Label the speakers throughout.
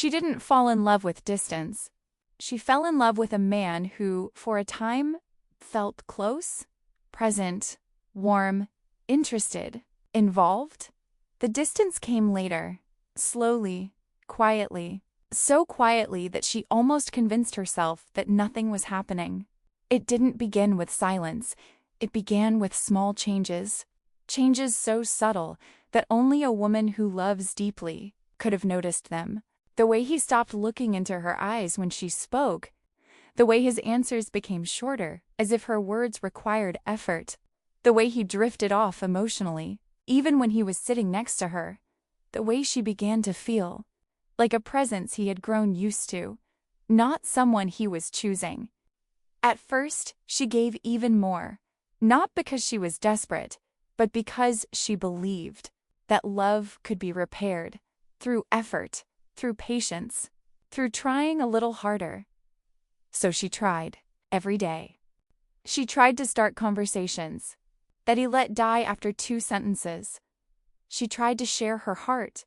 Speaker 1: She didn't fall in love with distance. She fell in love with a man who, for a time, felt close, present, warm, interested, involved. The distance came later, slowly, quietly, so quietly that she almost convinced herself that nothing was happening. It didn't begin with silence. It began with small changes. Changes so subtle that only a woman who loves deeply could have noticed them. The way he stopped looking into her eyes when she spoke. The way his answers became shorter, as if her words required effort. The way he drifted off emotionally, even when he was sitting next to her. The way she began to feel. Like a presence he had grown used to. Not someone he was choosing. At first, she gave even more. Not because she was desperate, but because she believed that love could be repaired. Through effort. Through patience, through trying a little harder. So she tried, every day. She tried to start conversations that he let die after 2 sentences. She tried to share her heart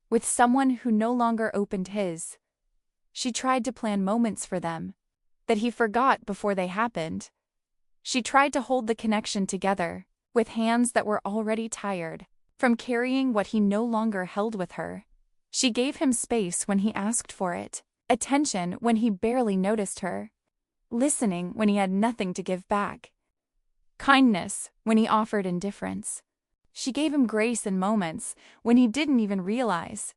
Speaker 1: with someone who no longer opened his. She tried to plan moments for them that he forgot before they happened. She tried to hold the connection together with hands that were already tired from carrying what he no longer held with her. She gave him space when he asked for it, attention when he barely noticed her, listening when he had nothing to give back, kindness when he offered indifference. She gave him grace in moments when he didn't even realize.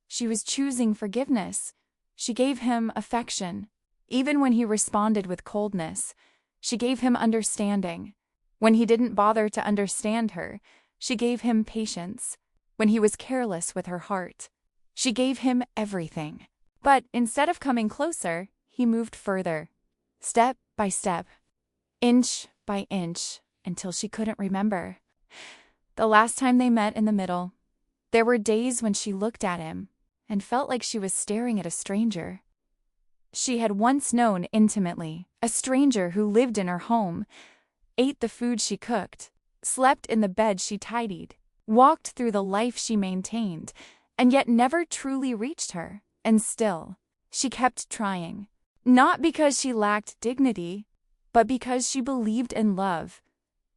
Speaker 1: She was choosing forgiveness. She gave him affection, even when he responded with coldness. She gave him understanding. When he didn't bother to understand her, she gave him patience. When he was careless with her heart, she gave him everything. But instead of coming closer, he moved further, step by step, inch by inch, until she couldn't remember. The last time they met in the middle, there were days when she looked at him and felt like she was staring at a stranger. She had once known intimately, a stranger who lived in her home, ate the food she cooked, slept in the bed she tidied, walked through the life she maintained, and yet never truly reached her. And still, she kept trying. Not because she lacked dignity, but because she believed in love,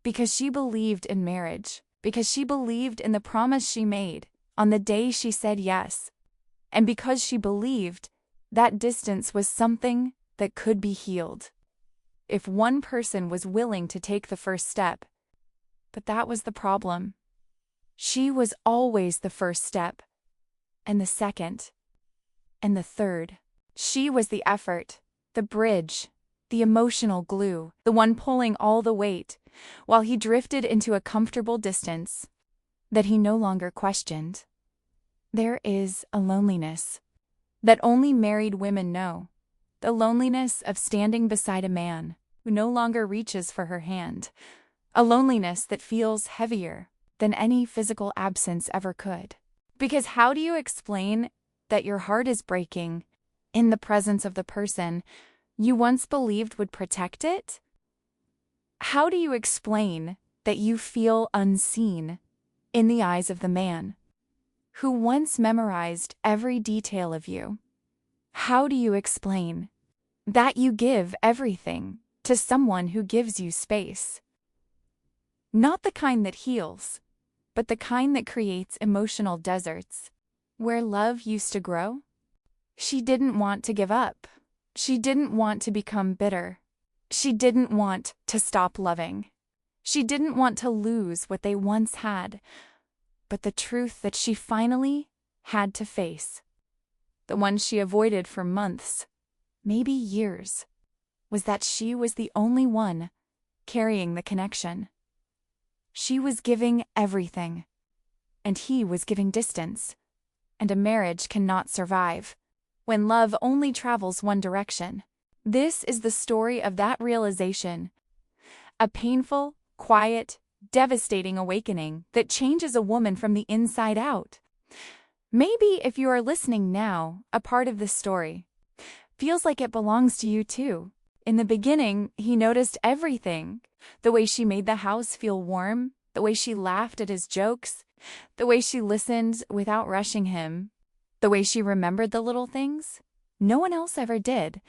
Speaker 1: because she believed in marriage, because she believed in the promise she made on the day she said yes, and because she believed that distance was something that could be healed. If one person was willing to take the first step. But that was the problem. She was always the first step. And the second, and the third. She was the effort, the bridge, the emotional glue, the one pulling all the weight, while he drifted into a comfortable distance that he no longer questioned. There is a loneliness that only married women know, the loneliness of standing beside a man who no longer reaches for her hand, a loneliness that feels heavier than any physical absence ever could. Because how do you explain that your heart is breaking in the presence of the person you once believed would protect it? How do you explain that you feel unseen in the eyes of the man who once memorized every detail of you? How do you explain that you give everything to someone who gives you space? Not the kind that heals, but the kind that creates emotional deserts. Where love used to grow? She didn't want to give up. She didn't want to become bitter. She didn't want to stop loving. She didn't want to lose what they once had. But the truth that she finally had to face, the one she avoided for months, maybe years, was that she was the only one carrying the connection. She was giving everything, and he was giving distance, and a marriage cannot survive when love only travels one direction. This is the story of that realization, a painful, quiet, devastating awakening that changes a woman from the inside out. Maybe if you are listening now, a part of this story feels like it belongs to you too. In the beginning, he noticed everything. The way she made the house feel warm, the way she laughed at his jokes, the way she listened without rushing him. The way she remembered the little things? No one else ever did.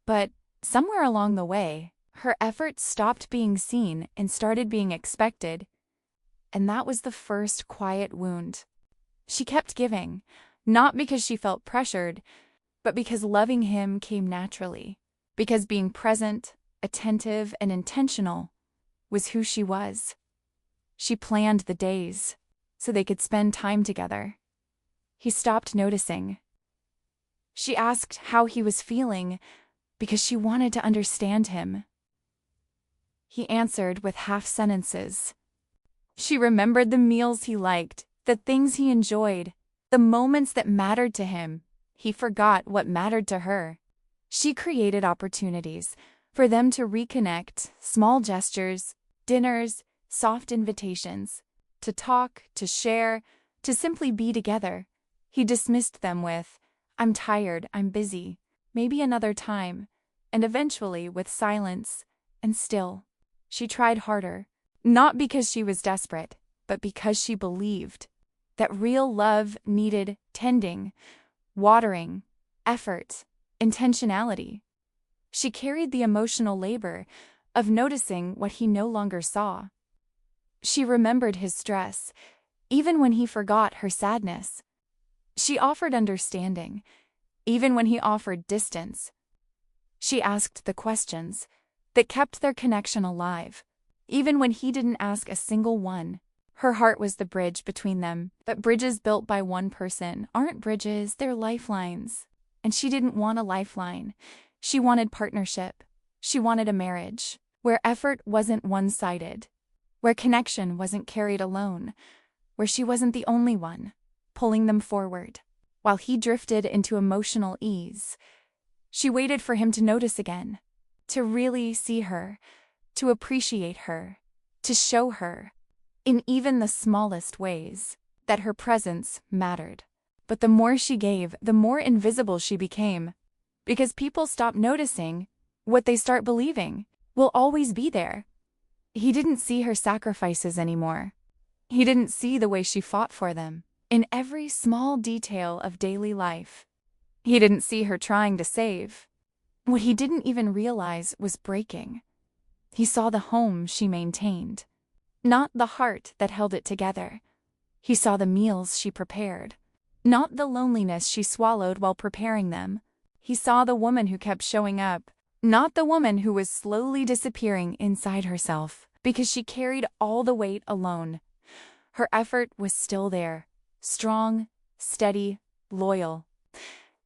Speaker 1: But somewhere along the way, her efforts stopped being seen and started being expected. And that was the first quiet wound. She kept giving, not because she felt pressured, but because loving him came naturally. Because being present, attentive, and intentional was who she was. She planned the days so they could spend time together. He stopped noticing. She asked how he was feeling because she wanted to understand him. He answered with half sentences. She remembered the meals he liked, the things he enjoyed, the moments that mattered to him. He forgot what mattered to her. She created opportunities for them to reconnect, small gestures, dinners, soft invitations, to talk, to share, to simply be together. He dismissed them with, "I'm tired, I'm busy, maybe another time," and eventually with silence. And still, she tried harder, not because she was desperate, but because she believed that real love needed tending, watering, effort, intentionality. She carried the emotional labor of noticing what he no longer saw. She remembered his stress, even when he forgot her sadness. She offered understanding, even when he offered distance. She asked the questions that kept their connection alive, even when he didn't ask a single one. Her heart was the bridge between them, but bridges built by one person aren't bridges, they're lifelines. And she didn't want a lifeline. She wanted partnership. She wanted a marriage where effort wasn't one-sided, where connection wasn't carried alone, where she wasn't the only one pulling them forward. While he drifted into emotional ease, she waited for him to notice again, to really see her, to appreciate her, to show her, in even the smallest ways, that her presence mattered. But the more she gave, the more invisible she became, because people stop noticing what they start believing will always be there. He didn't see her sacrifices anymore. He didn't see the way she fought for them in every small detail of daily life. He didn't see her trying to save. What he didn't even realize was breaking. He saw the home she maintained, not the heart that held it together. He saw the meals she prepared, not the loneliness she swallowed while preparing them. He saw the woman who kept showing up, not the woman who was slowly disappearing inside herself because she carried all the weight alone. Her effort was still there, strong, steady, loyal.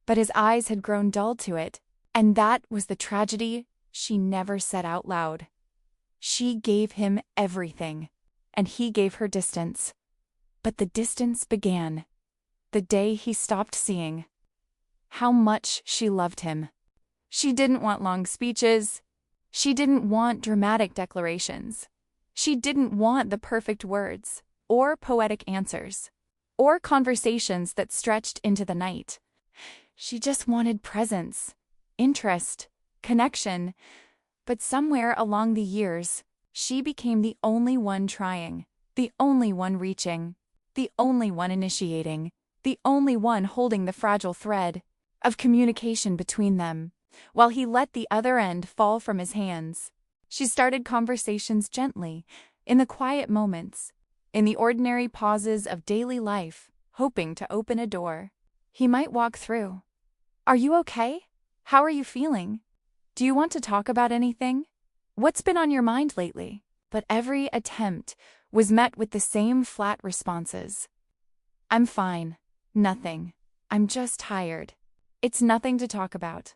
Speaker 1: But his eyes had grown dull to it, and that was the tragedy she never said out loud. She gave him everything, and he gave her distance. But the distance began the day he stopped seeing how much she loved him. She didn't want long speeches. She didn't want dramatic declarations. She didn't want the perfect words, or poetic answers, or conversations that stretched into the night. She just wanted presence, interest, connection. But somewhere along the years, she became the only one trying, the only one reaching, the only one initiating, the only one holding the fragile thread of communication between them, while he let the other end fall from his hands. She started conversations gently, in the quiet moments, in the ordinary pauses of daily life, hoping to open a door he might walk through. "Are you okay? How are you feeling? Do you want to talk about anything? What's been on your mind lately?" But every attempt was met with the same flat responses. "I'm fine. Nothing. I'm just tired. It's nothing to talk about."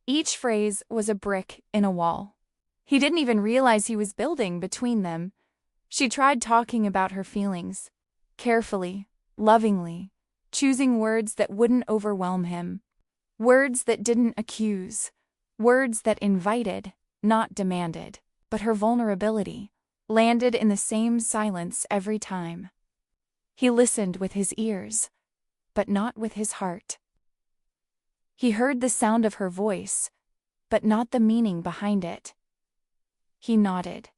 Speaker 1: Each phrase was a brick in a wall. He didn't even realize he was building between them. She tried talking about her feelings, carefully, lovingly, choosing words that wouldn't overwhelm him, words that didn't accuse, words that invited, not demanded. But her vulnerability landed in the same silence every time. He listened with his ears, but not with his heart. He heard the sound of her voice, but not the meaning behind it. He nodded,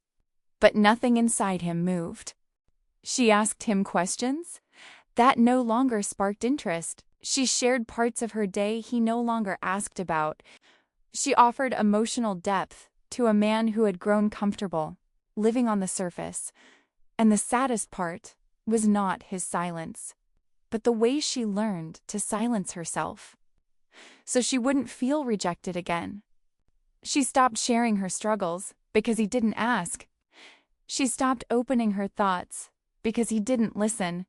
Speaker 1: but nothing inside him moved. She asked him questions that no longer sparked interest, She shared parts of her day he no longer asked about. She offered emotional depth to a man who had grown comfortable, living on the surface. And the saddest part was not his silence, but the way she learned to silence herself, so she wouldn't feel rejected again. She stopped sharing her struggles because he didn't ask. She stopped opening her thoughts because he didn't listen.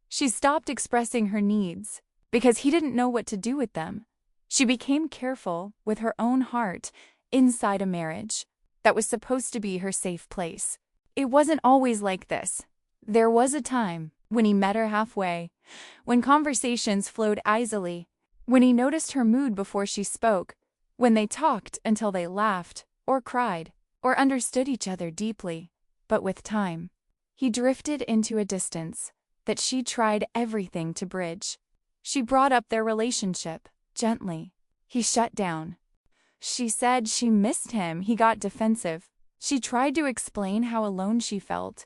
Speaker 1: She stopped expressing her needs because he didn't know what to do with them. She became careful with her own heart inside a marriage that was supposed to be her safe place. It wasn't always like this. There was a time when he met her halfway, when conversations flowed easily, when he noticed her mood before she spoke, when they talked until they laughed, or cried, or understood each other deeply. But with time, he drifted into a distance that she tried everything to bridge. She brought up their relationship gently. He shut down. She said she missed him. He got defensive. She tried to explain how alone she felt.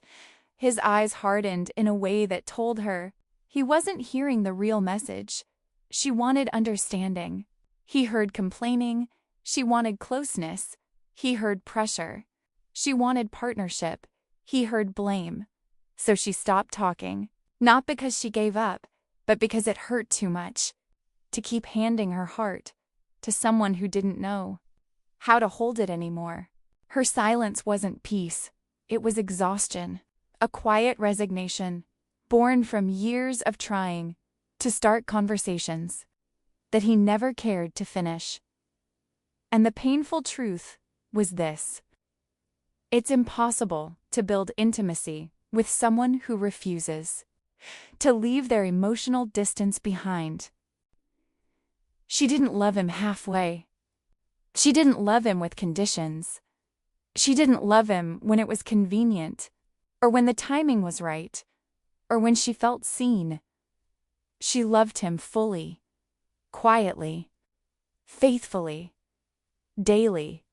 Speaker 1: His eyes hardened in a way that told her he wasn't hearing the real message. She wanted understanding. He heard complaining. She wanted closeness. He heard pressure. She wanted partnership. He heard blame. So she stopped talking, not because she gave up, but because it hurt too much to keep handing her heart to someone who didn't know how to hold it anymore. Her silence wasn't peace. It was exhaustion, a quiet resignation born from years of trying to start conversations that he never cared to finish. And the painful truth was this: it's impossible to build intimacy with someone who refuses to leave their emotional distance behind. She didn't love him halfway. She didn't love him with conditions. She didn't love him when it was convenient, or when the timing was right, or when she felt seen. She loved him fully, quietly, faithfully, daily.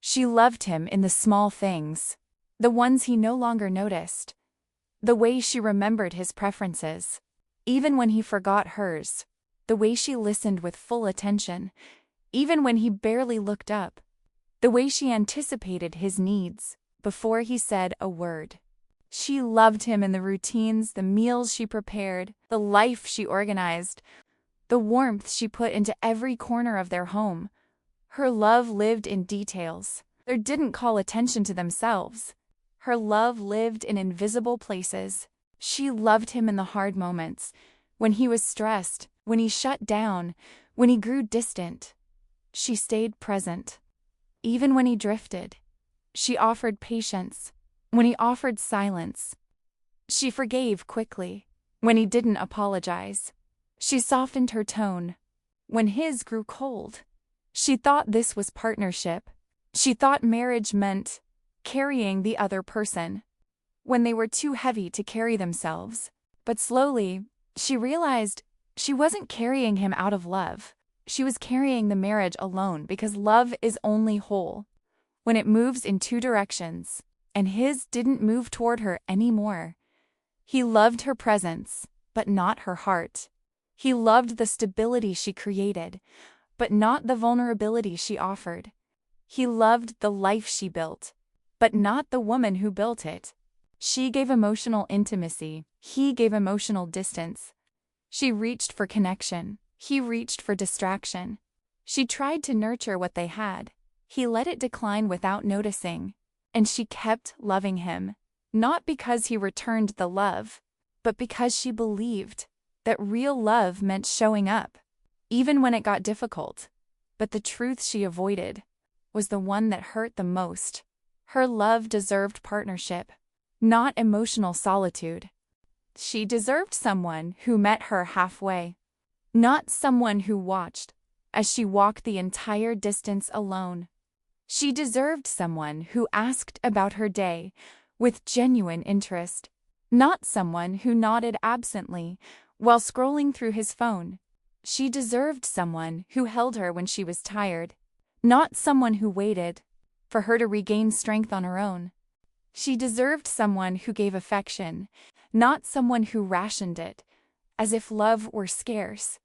Speaker 1: She loved him in the small things, the ones he no longer noticed, the way she remembered his preferences, even when he forgot hers, the way she listened with full attention, even when he barely looked up, the way she anticipated his needs before he said a word. She loved him in the routines, the meals she prepared, the life she organized, the warmth she put into every corner of their home. Her love lived in details. They didn't call attention to themselves. Her love lived in invisible places. She loved him in the hard moments, when he was stressed, when he shut down, when he grew distant. She stayed present. Even when he drifted, she offered patience. When he offered silence, she forgave quickly. When he didn't apologize, she softened her tone. When his grew cold, she thought this was partnership. She thought marriage meant carrying the other person when they were too heavy to carry themselves. But slowly, she realized she wasn't carrying him out of love. She was carrying the marriage alone, because love is only whole when it moves in two directions, and his didn't move toward her anymore. He loved her presence, but not her heart. He loved the stability she created, but not the vulnerability she offered. He loved the life she built, but not the woman who built it. She gave emotional intimacy. He gave emotional distance. She reached for connection. He reached for distraction. She tried to nurture what they had. He let it decline without noticing. And she kept loving him, not because he returned the love, but because she believed that real love meant showing up, even when it got difficult. But the truth she avoided was the one that hurt the most. Her love deserved partnership, not emotional solitude. She deserved someone who met her halfway, not someone who watched as she walked the entire distance alone. She deserved someone who asked about her day with genuine interest, not someone who nodded absently while scrolling through his phone. She deserved someone who held her when she was tired, not someone who waited for her to regain strength on her own. She deserved someone who gave affection, not someone who rationed it as if love were scarce.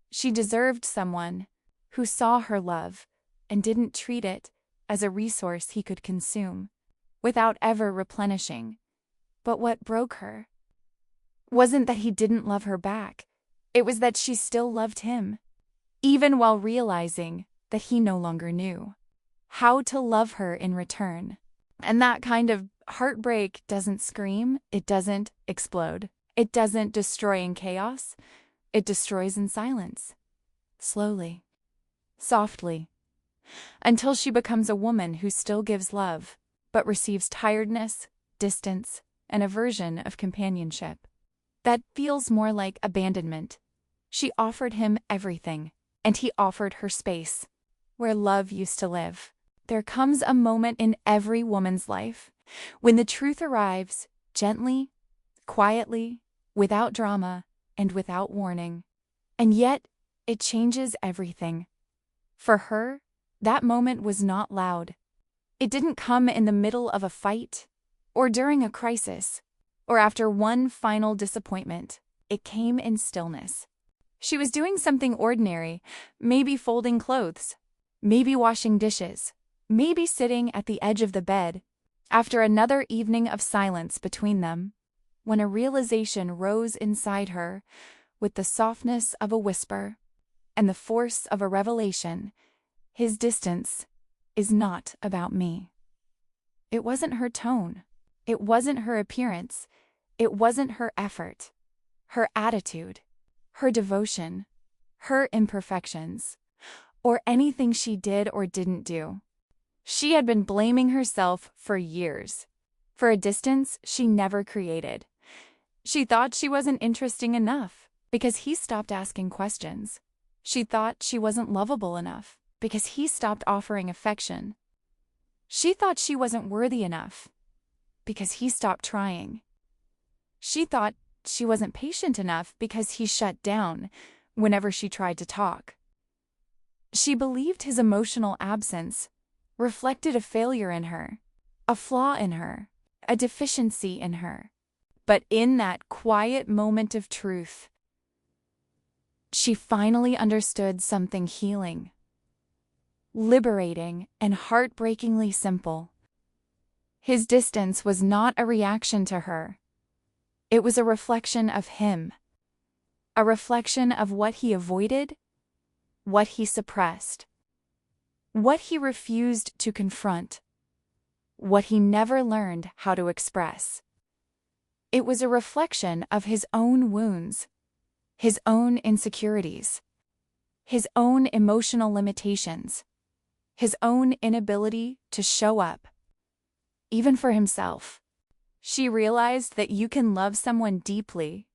Speaker 1: She deserved someone who saw her love and didn't treat it as a resource he could consume without ever replenishing. But what broke her wasn't that he didn't love her back. It was that she still loved him, even while realizing that he no longer knew how to love her in return. And that kind of heartbreak doesn't scream, it doesn't explode, it doesn't destroy in chaos, it destroys in silence, slowly, softly, until she becomes a woman who still gives love, but receives tiredness, distance, and a version of companionship that feels more like abandonment. She offered him everything, and he offered her space, where love used to live. There comes a moment in every woman's life when the truth arrives, gently, quietly, without drama, and without warning. And yet, it changes everything. For her, that moment was not loud. It didn't come in the middle of a fight, or during a crisis, or after one final disappointment. It came in stillness. She was doing something ordinary, maybe folding clothes, maybe washing dishes, maybe sitting at the edge of the bed, after another evening of silence between them, when a realization rose inside her with the softness of a whisper and the force of a revelation. His distance is not about me. It wasn't her tone. It wasn't her appearance. It wasn't her effort, her attitude, her devotion, her imperfections, or anything she did or didn't do. She had been blaming herself for years, for a distance she never created. She thought she wasn't interesting enough because he stopped asking questions. She thought she wasn't lovable enough because he stopped offering affection. She thought she wasn't worthy enough because he stopped trying. She thought she wasn't patient enough because he shut down whenever she tried to talk. She believed his emotional absence reflected a failure in her, a flaw in her, a deficiency in her. But in that quiet moment of truth, she finally understood something healing, liberating, and heartbreakingly simple. His distance was not a reaction to her. It was a reflection of him, a reflection of what he avoided, what he suppressed, what he refused to confront, what he never learned how to express. It was a reflection of his own wounds, his own insecurities, his own emotional limitations, his own inability to show up, even for himself. She realized that you can love someone deeply,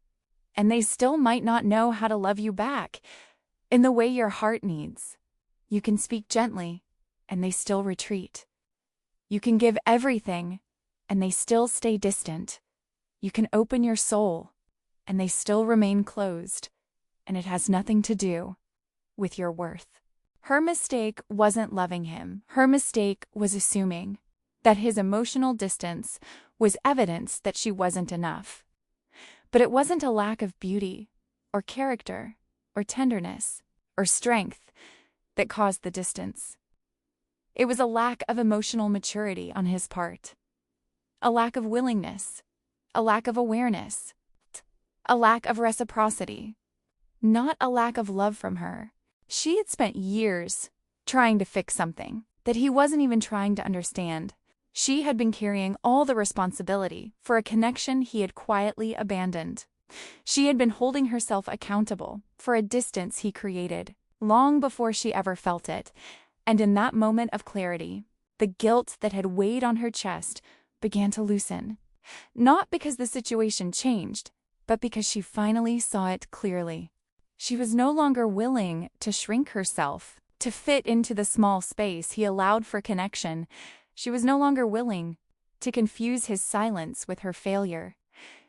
Speaker 1: and they still might not know how to love you back in the way your heart needs. You can speak gently, and they still retreat. You can give everything, and they still stay distant. You can open your soul, and they still remain closed, and it has nothing to do with your worth. Her mistake wasn't loving him. Her mistake was assuming that his emotional distance was evidence that she wasn't enough. But it wasn't a lack of beauty, or character, or tenderness, or strength that caused the distance. It was a lack of emotional maturity on his part, a lack of willingness, a lack of awareness, a lack of reciprocity, not a lack of love from her. She had spent years trying to fix something that he wasn't even trying to understand. She had been carrying all the responsibility for a connection he had quietly abandoned. She had been holding herself accountable for a distance he created, long before she ever felt it. And in that moment of clarity, the guilt that had weighed on her chest began to loosen. Not because the situation changed, but because she finally saw it clearly. She was no longer willing to shrink herself to fit into the small space he allowed for connection. She was no longer willing to confuse his silence with her failure.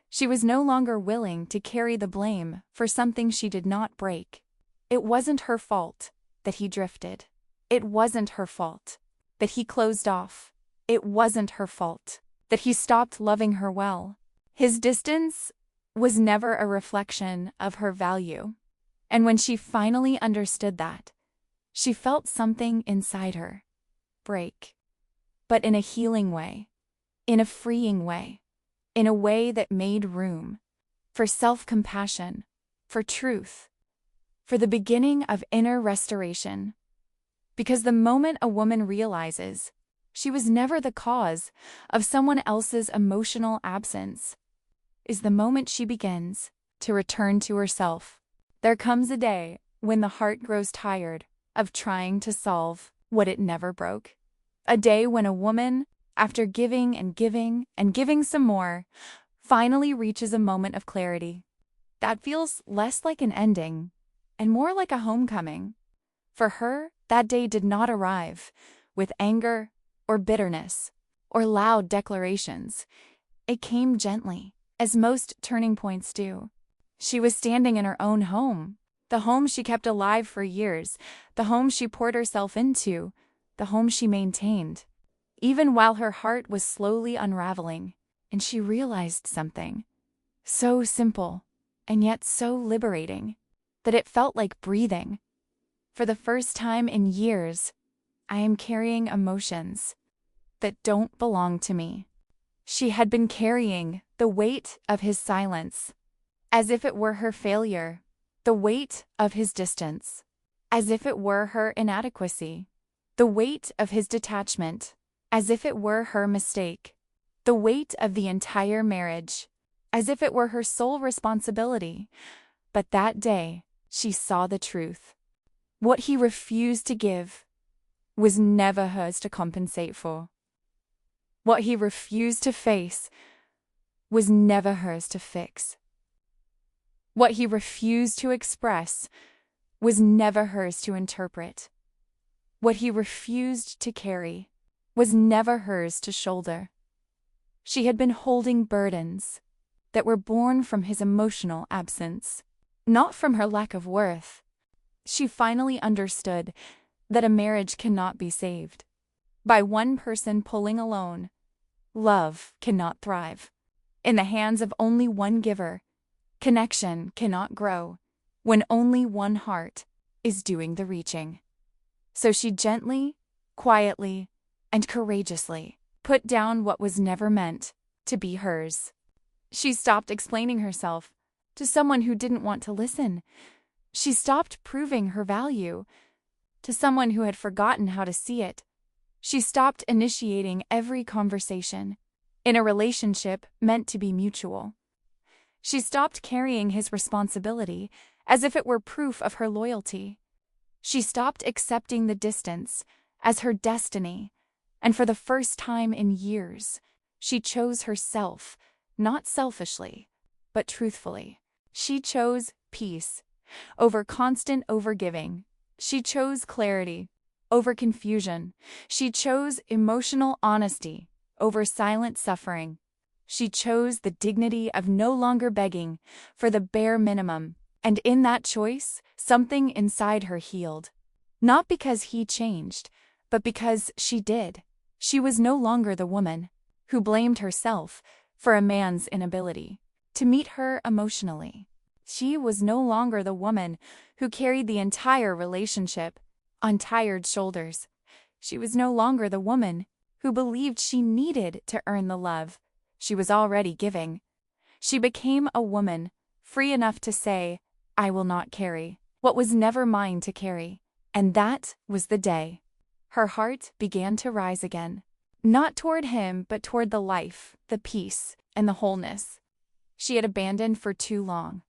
Speaker 1: She was no longer willing to carry the blame for something she did not break. It wasn't her fault that he drifted. It wasn't her fault that he closed off. It wasn't her fault that he stopped loving her well. His distance was never a reflection of her value. And when she finally understood that, she felt something inside her break, but in a healing way, in a freeing way, in a way that made room for self-compassion, for truth, for the beginning of inner restoration. Because the moment a woman realizes she was never the cause of someone else's emotional absence is the moment she begins to return to herself. There comes a day when the heart grows tired of trying to solve what it never broke. A day when a woman, after giving and giving and giving some more, finally reaches a moment of clarity. That feels less like an ending and more like a homecoming. For her, that day did not arrive with anger or bitterness or loud declarations. It came gently, as most turning points do. She was standing in her own home, the home she kept alive for years, the home she poured herself into, the home she maintained, even while her heart was slowly unraveling, and she realized something so simple and yet so liberating that it felt like breathing. For the first time in years, I am carrying emotions that don't belong to me. She had been carrying the weight of his silence, as if it were her failure, the weight of his distance, as if it were her inadequacy, the weight of his detachment, as if it were her mistake, the weight of the entire marriage, as if it were her sole responsibility. But that day, she saw the truth. What he refused to give was never hers to compensate for. What he refused to face was never hers to fix. What he refused to express was never hers to interpret. What he refused to carry was never hers to shoulder. She had been holding burdens that were born from his emotional absence, not from her lack of worth. She finally understood that a marriage cannot be saved by one person pulling alone. Love cannot thrive in the hands of only one giver. Connection cannot grow when only one heart is doing the reaching. So she gently, quietly, and courageously put down what was never meant to be hers. She stopped explaining herself to someone who didn't want to listen. She stopped proving her value to someone who had forgotten how to see it. She stopped initiating every conversation in a relationship meant to be mutual. She stopped carrying his responsibility as if it were proof of her loyalty. She stopped accepting the distance as her destiny, and for the first time in years, she chose herself, not selfishly, but truthfully. She chose peace over constant overgiving. She chose clarity over confusion. She chose emotional honesty over silent suffering. She chose the dignity of no longer begging for the bare minimum, and in that choice, something inside her healed. Not because he changed, but because she did. She was no longer the woman who blamed herself for a man's inability to meet her emotionally. She was no longer the woman who carried the entire relationship on tired shoulders. She was no longer the woman who believed she needed to earn the love she was already giving. She became a woman free enough to say, "I will not carry what was never mine to carry." And that was the day her heart began to rise again, not toward him, but toward the life, the peace, and the wholeness she had abandoned for too long.